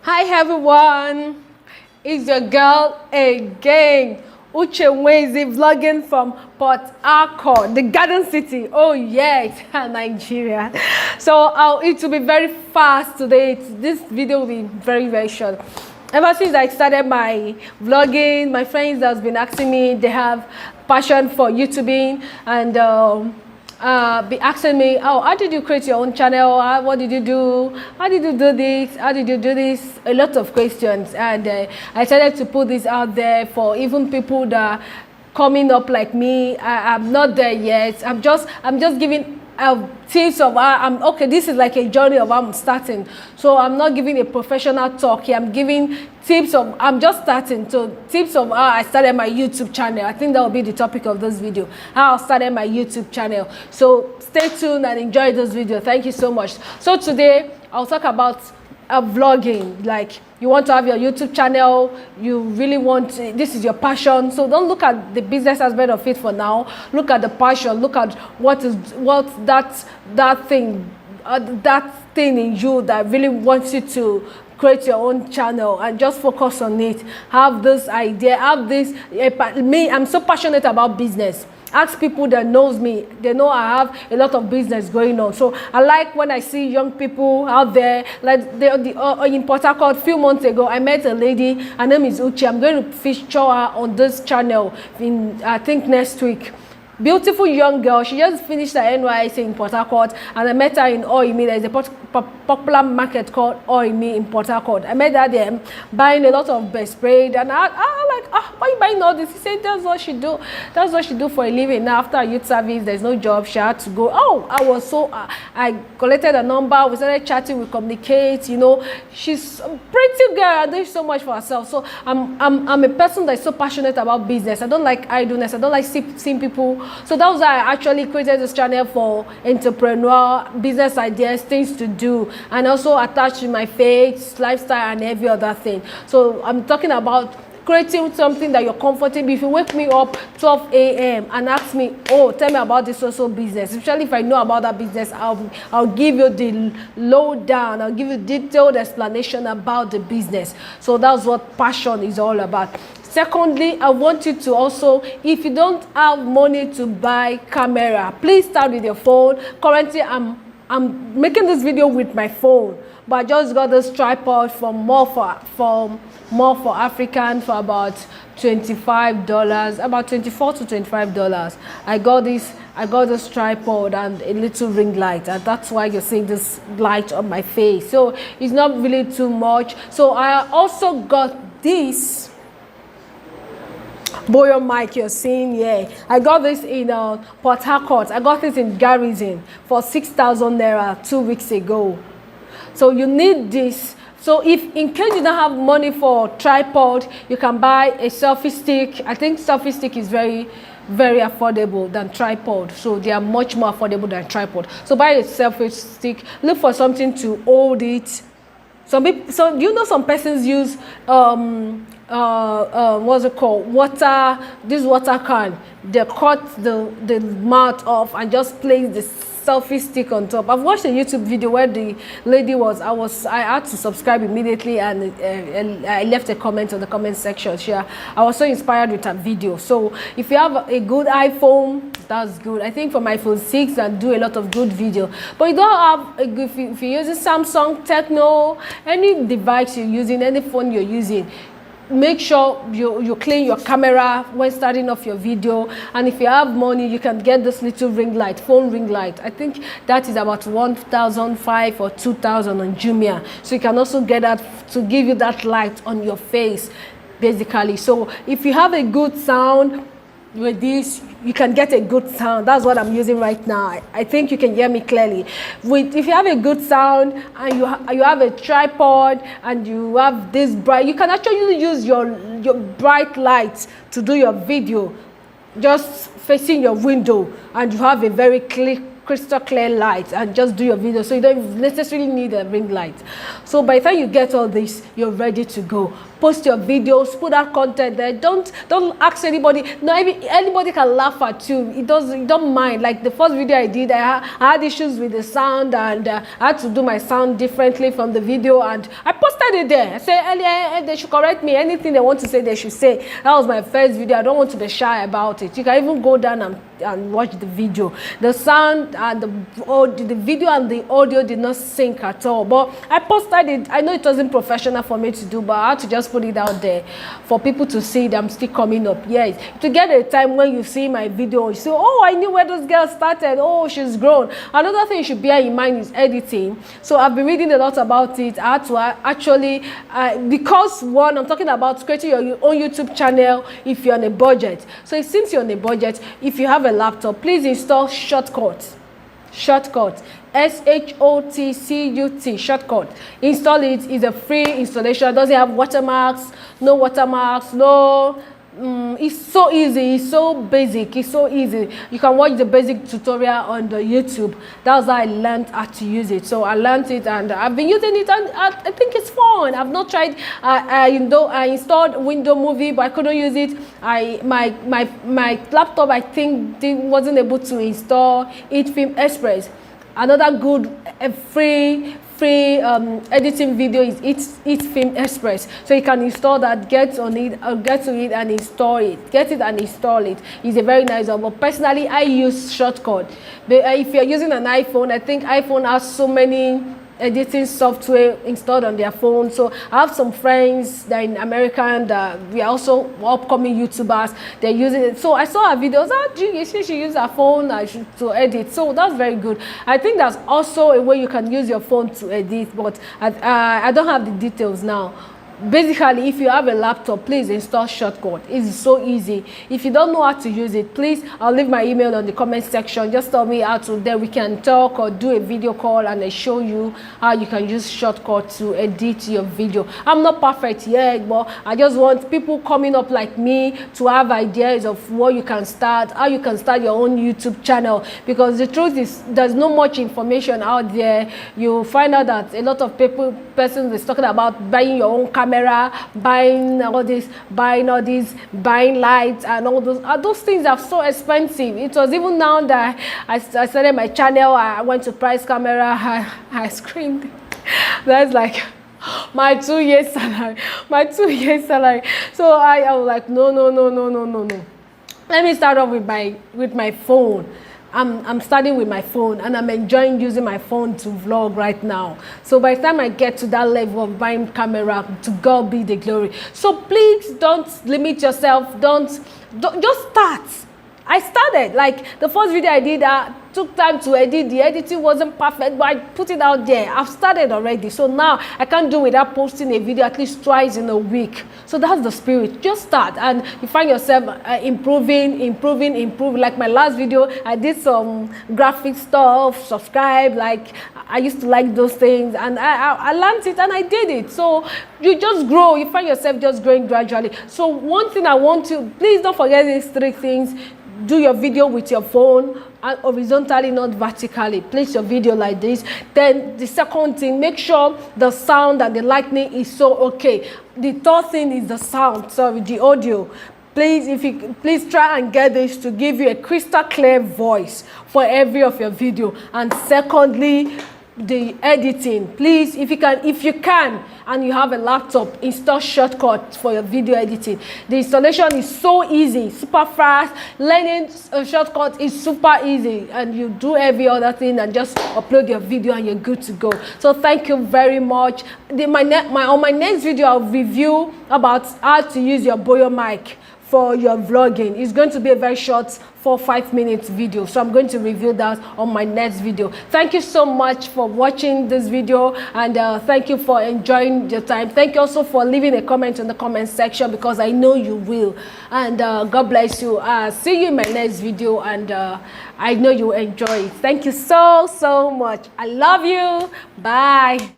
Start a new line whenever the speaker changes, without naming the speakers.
Hi everyone, it's your girl again, Uche Wezi, vlogging from Port Harcourt, the Garden City. Oh yes, Nigeria. So it will be very fast today. This video will be very short. Ever since I started my vlogging, my friends has been asking me, they have passion for YouTubing and be asking me, oh, how did you create your own channel? What did you do? How did you do this? How did you do this? A lot of questions, and I decided to put this out there for even people that are coming up like me. I'm not there yet. I'm just giving tips of I'm okay. This is like a journey of how I'm starting, so I'm not giving a professional talk here. I'm giving tips of I'm just starting, so tips of how I started my YouTube channel. I think that will be the topic of this video, how I started my YouTube channel. So stay tuned and enjoy this video. Thank you so much. So today I'll talk about vlogging. Like, you want to have your YouTube channel, you really want, this is your passion, so don't look at the business aspect of it for now. Look at the passion. Look at what that thing in you that really wants you to create your own channel, and just focus on it. Have this idea, have this me, I'm so passionate about business. Ask people that knows me, they know I have a lot of business going on. So I like when I see young people out there, like in Port Harcourt. A few months ago, I met a lady. Her name is Uche. I'm going to feature her on this channel in, I think, next week. Beautiful young girl. She just finished her NYC in Port Harcourt, and I met her in Oimi. There is a popular market called Oimi in Port Harcourt. I met her there buying a lot of best spray, and I like, why are you buying all this? He said that's what she do. That's what she do for a living. Now after youth service, there's no job. She had to go. Oh, I was so I collected a number. We started chatting. We communicate. You know, she's a pretty girl and doing so much for herself. So I'm a person that's so passionate about business. I don't like idleness. I don't like seeing people. So that was why I actually created this channel for entrepreneur, business ideas, things to do, and also attached to my faith, lifestyle, and every other thing. So I'm talking about creating something that you're comfortable. If you wake me up 12 a.m. and ask me, oh, tell me about this social business, especially if I know about that business, I'll give you the lowdown. I'll give you detailed explanation about the business. So that's what passion is all about. Secondly, I want you to also, if you don't have money to buy camera, please start with your phone. Currently, I'm making this video with my phone, but I just got this tripod from More for African for about $25, about $24 to $25. I got this tripod and a little ring light, and that's why you're seeing this light on my face. So it's not really too much. So I also got this Boyo mic you're seeing here. I got this in Port Harcourt. I got this in Garrison for 6,000 naira 2 weeks ago. So you need this. So if in case you don't have money for tripod, you can buy a selfie stick. I think selfie stick is very affordable than tripod. So they are much more affordable than tripod. So buy a selfie stick. Look for something to hold it. Some people, so you know, some persons use what's it called, water, this water can. They cut the mouth off and just place the selfie stick on top. I've watched a YouTube video where the lady was, I had to subscribe immediately, and I left a comment on the comment section. I was so inspired with her video. So if you have a good iPhone, that's good. I think from iPhone 6 and do a lot of good video. But you don't have a good, if you're using Samsung, Techno, any device you're using, any phone you're using, make sure you clean your camera when starting off your video. And if you have money, you can get this little ring light, phone ring light. I think that is about 1,500 or 2,000 on Jumia. So you can also get that to give you that light on your face, basically. So if you have a good sound with this, you can get a good sound. That's what I'm using right now. I think you can hear me clearly. If you have a good sound and you have a tripod and you have this bright, you can actually use your bright lights to do your video, just facing your window, and you have a very crystal clear light, and just do your video. So you don't necessarily need a ring light. So by the time you get all this, you're ready to go. Post your videos, put out content there. Don't ask anybody. No, anybody can laugh at you. You don't mind. Like the first video I did, I had issues with the sound, and I had to do my sound differently from the video, and I posted posted it there. I said they should correct me. Anything they want to say, they should say. That was my first video. I don't want to be shy about it. You can even go down and watch the video. The sound and the video and the audio did not sync at all. But I posted it. I know it wasn't professional for me to do, but I had to just put it out there for people to see that I'm still coming up. Yes, to get a time when you see my video, you say, oh, I knew where those girls started. Oh, she's grown. Another thing you should bear in mind is editing. So I've been reading a lot about it. I had to actually, because one, I'm talking about creating your own YouTube channel if you're on a budget. So since you're on a budget, if you have a laptop, please install Shortcut. Shortcut. SHOTCUT. Shortcut. Install it. It's a free installation. It doesn't have watermarks. No watermarks. No. It's so easy. It's so basic. It's so easy. You can watch the basic tutorial on the YouTube. That's how I learned how to use it. So I learned it and I've been using it, and I think it's fun. I've not tried. I installed Windows Movie, but I couldn't use it. My laptop, I think, wasn't able to install Film Express. Another good free editing video is Film Express. So you can install that, get to it and install it. Get it and install it. It's a very nice one. But personally, I use Shortcut. But if you're using an iPhone, I think iPhone has so many editing software installed on their phone. So I have some friends that are in America, and we are also upcoming YouTubers. They're using it. So I saw her videos. She used her phone to edit. So that's very good. I think that's also a way you can use your phone to edit, but I don't have the details now. Basically, if you have a laptop, please install Shortcut. It's so easy. If you don't know how to use it, please, I'll leave my email on the comment section. Just tell me how to, then we can talk or do a video call and I show you how you can use Shortcut to edit your video. I'm not perfect yet, but I just want people coming up like me to have ideas of what you can start, how you can start your own YouTube channel, because the truth is there's not much information out there. You find out that a lot of persons is talking about buying your own camera, buying all this, buying lights and all those. Those things are so expensive. It was even now that I started my channel, I went to price camera, I screamed. That's like my 2 years salary. So I was like, no. Let me start off with my phone. I'm starting with my phone and I'm enjoying using my phone to vlog right now. So by the time I get to that level of buying camera, to God be the glory. So please don't limit yourself. Don't just start. I started, like the first video I did, took time to edit. The editing wasn't perfect, but I put it out there. I've started already. So now I can't do without posting a video at least twice in a week. So that's the spirit. Just start and you find yourself improving. Like my last video, I did some graphic stuff, subscribe. Like I used to like those things and I learned it and I did it. So you just grow. You find yourself just growing gradually. So one thing I want to, please don't forget these 3 things. Do your video with your phone horizontally, not vertically. Place your video like this. Then the second thing, make sure the sound and the lighting is so okay. The third thing is the sound, the audio. Please try and get this to give you a crystal clear voice for every of your video. And secondly, the editing. Please, if you can and you have a laptop, install Shortcut for your video editing. The installation is so easy, super fast. Learning Shortcut is super easy, and you do every other thing and just upload your video and you're good to go. So thank you very much. On my next video, I'll review about how to use your Boyo mic for your vlogging. It's going to be a very short 4-5 minutes video, so I'm going to review that on my next video. Thank you so much for watching this video, and thank you for enjoying your time. Thank you also for leaving a comment in the comment section, because I know you will. And God bless you. See you in my next video, and I know you enjoy it. Thank you so much. I love you. Bye.